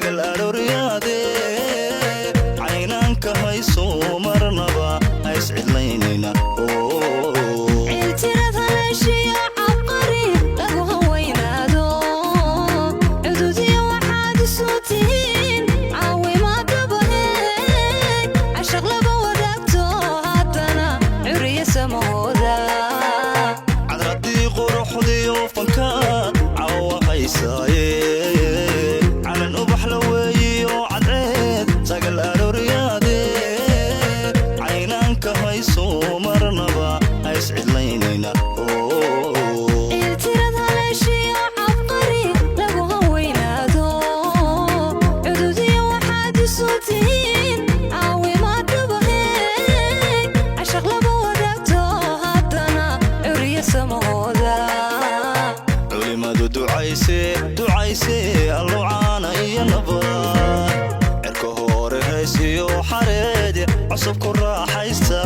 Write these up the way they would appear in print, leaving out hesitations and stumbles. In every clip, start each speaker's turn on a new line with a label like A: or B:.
A: sagal arooryaade caynanka hayso marnaba hays cidlaynayna على الأبح لوي وعدعيد ساقل أروريادي عينانك هايسو مرنبا هايسعد لينينا
B: التراد هالاشي عبقري لقو هوينادو عدودي وحاد صوتين عاوي ما تبهيك عشق لبو وداكتو هادنا عرية سمودا
A: ducayse allo caana iyo nabad cirka hore haysiyo xareed cusub ku raaxaysta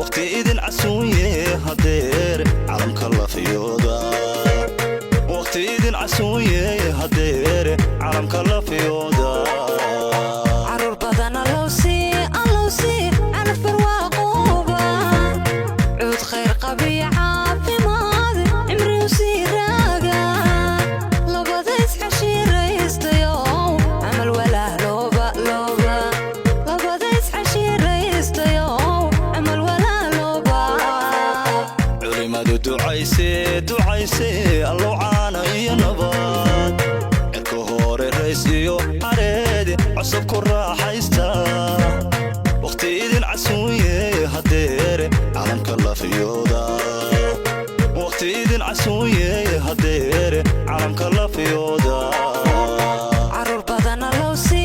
A: waqti idin casuuye hadeer calamka la fiyooda waqti idin casuuye hadeer calamka la fiyooda
B: carruur badan allowsi ana farwaaqooba cuud khayr qabiica
A: ducayse allo caana iyo nabad cirka hore raysiyo xareed cusub ku raaxaysta waqti idin casuuye hadeer calamka la fiyooda waqti idin casuuye hadeer calamka la fiyooda
B: carruur badan allowsi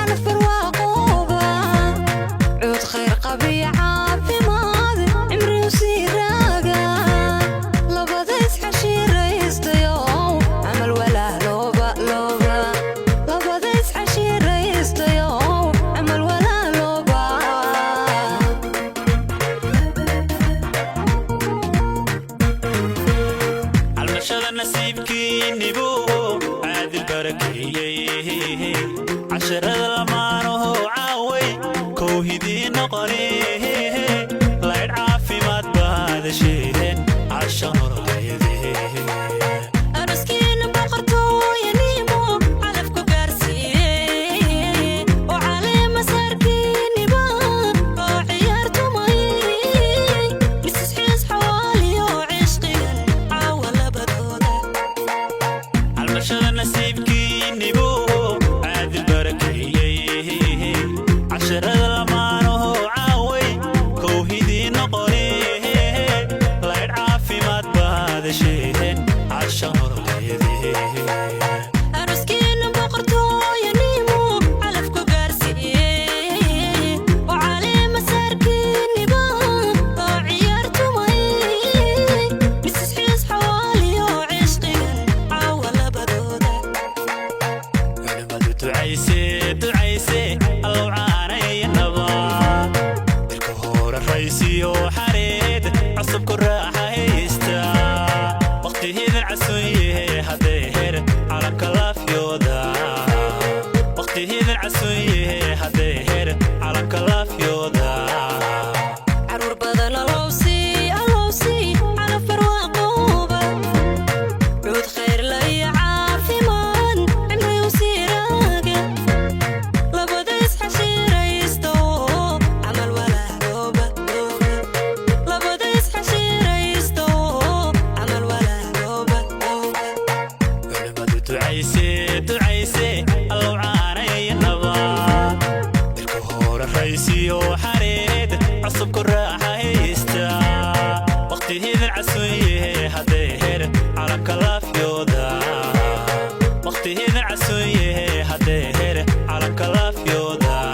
B: ana farwaaqooba cuud khayr qabiica
A: عشرة لمانه عاوي كوهدي نقري لا يعافي ما تبهذا شيء عشان رايدي
B: أرسكين بقرتو ينيمو على فكو قارسي وعلي مساركيني با وعيارتو ماي مسس حيس حوالي وعشقي عاول بدوده
A: المشهد نسيبكيني بو عشرة لمانه عاوي كوهدي نقري لا يعافي ما تبهذا شيء عشان رايدي
B: أرسكين بقرتو ينيمو على فكو قارسي وعلي مساركيني با وعيارتو ماي مسس حيس حوالي وعشقي عاول بدوده
A: ولما تعيسي الله عاني النبات الكهور الرئيسي وحريد عصب كراحة هيستا وقتي هذا العسوية هدير على كلاف يودا وقتي هذا العسوية هدير على كلاف يودا
B: عرور بدن اللوسي على فرواقوبة عود خير لي عافي من عمري وسيراقة لبديس حشيرة يستو عمل ولا لوبة لبديس حشيرة يستو عمل ولا لوبة
A: ولما تعيسي الله عاني النبات الكهور الرئيسي وحريد عصب كراحة هيستا وقتي هذا العسوية هدير على كلاف يودا وقتي هذا العسوية هدير على كلاف يودا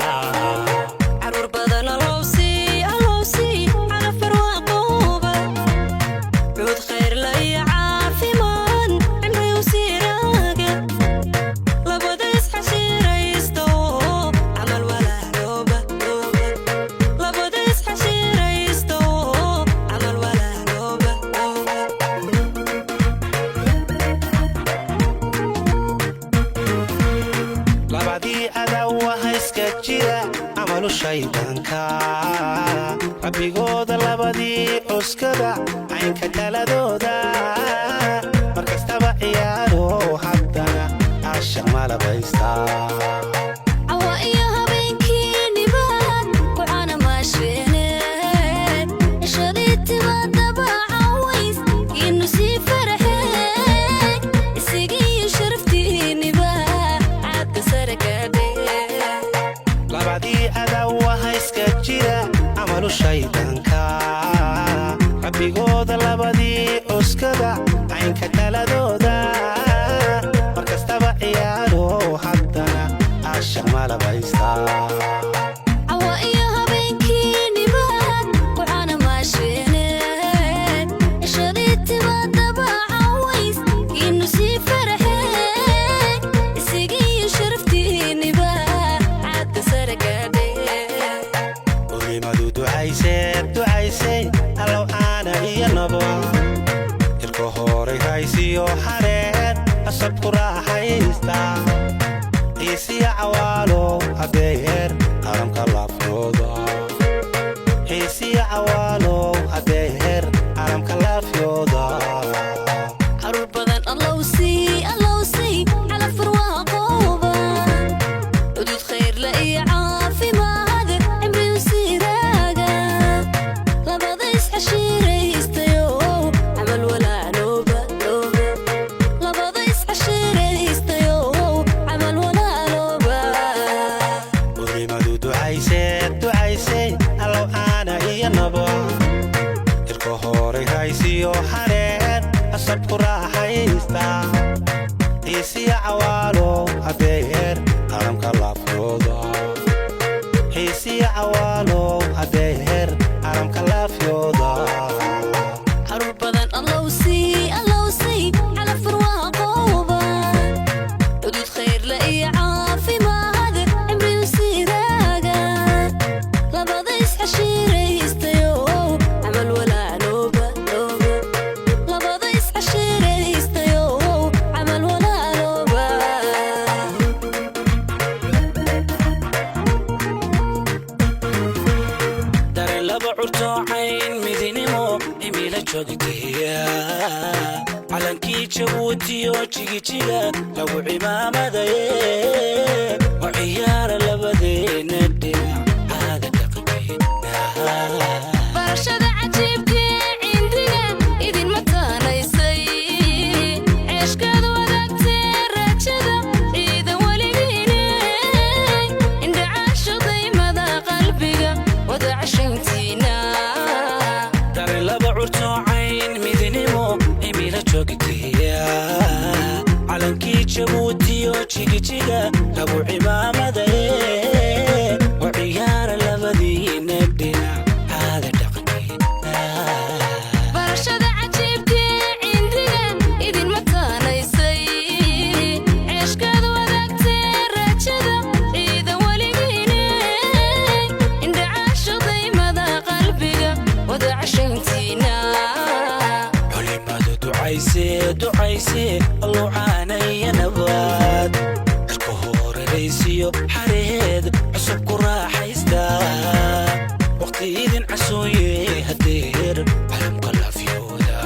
B: عرور بدن اللوسي على فرواقوبة عود خير لي عافي من عمري وسيراقة لبديس حشيرة يستو عمل ولا لوبة لبديس حشيرة يستو عمل ولا لوبة
C: labadii adawa hayska jira amalu shaydaanka rabbigooda labadii cuskada caynka taladooda markastaba ciyaaro haddana caashaq malabaysta shaydaanka rabbigooda labadii cuskada caynka taladooda markastaba ciyaaro haddana caashaq malabaysta ducaysay allow aana iyo nabo irko horay haysiyo xareed asabku raaxaysta xiisiya cawaalow hadeer aramka laafyooda xiisiya cawaalow hadeer aramka laafyooda
B: caruur badan allow sii cala farwaaqooba udud khayr la iyo caafimaad cimrigu siiraaga labada isxashiiraystayo camal walaalooba labada isxashiiraystayo camal walaalooba
C: urimadu ducaysay allow aana iyo nabo irko horay haysiyo xareed asabku raaxaysta xiisiya cawaalow hadeer aramka laafyooda xiisiya cawaalow hadeer aramka laafyooda
B: caruur badan allow sii cala farwaaqooba udud khayr la iyo caafimaad cimrigu siiraaga labada isxashiiraystayo camal walaalooba labada isxashiiraystayo camal walaalooba
C: dareen laba curto cayn midinimo imila joogtaya calankii jabuutiyo jigijiga lagu cimaamadaye oo ciyaara labadeena dhinac caada dhaqankeena
B: barashada cajiibkee cindiga idinma taanaysay ceeshkaad wadaagtee raajada ciida weligiine indhacaasho daymada qalbiga wada cashayntiina
C: dareen laba curto cayn midinimo imila joogtaya calankii jabuutiyo jigijiga lagu cimaamadaye oo ciyaara labadiina dhinac caada dhaqankeena
B: barashada cajiibkee cindiga idinma taanaysay ceeshkaad wadaagtee raajada ciida weligiine indhacaasho daymada qalbiga wada cashayntiina
C: culimadu ducaysay allow caana iyo nabaad irko horaraysiyo xareed cusub ku raaxaysta waqti idin casooye hadeer calamka laafyooda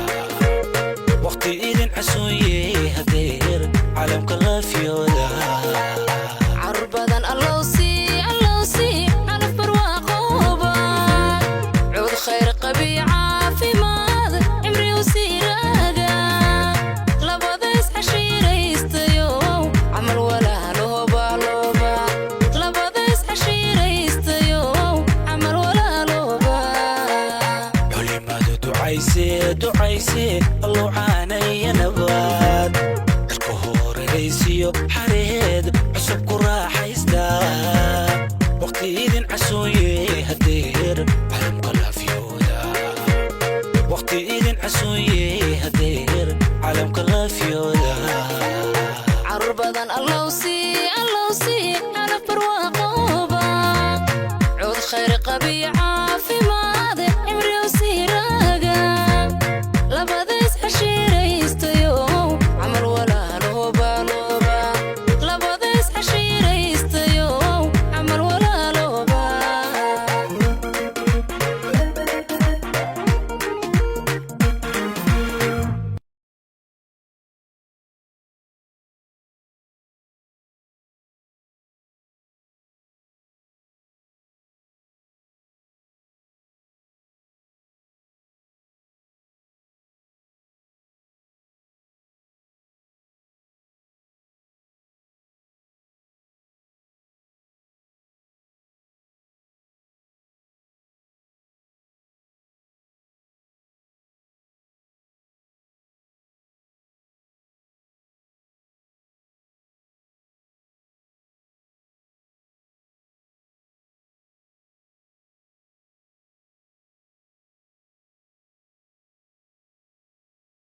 C: waqti idin casooye hadeer calamka laafyooda
B: caruur badan allow sii cala farwaaqooba cuud khayr qabi caafimaad cimrigu siiraaga labada isxashiiraystayo camal walaalooba labada isxashiiraystayo camal walaalooba
C: culimadu ducaysay allow caana iyo nabaad irko horaraysiyo xareed cusub ku raaxaysta waqti idin casooye hadeer calamka laafyooda waqti idin casooye hadeer calamka laafyooda
B: caruur badan allow sii cala farwaaqooba cuud khayr qabi caafimaad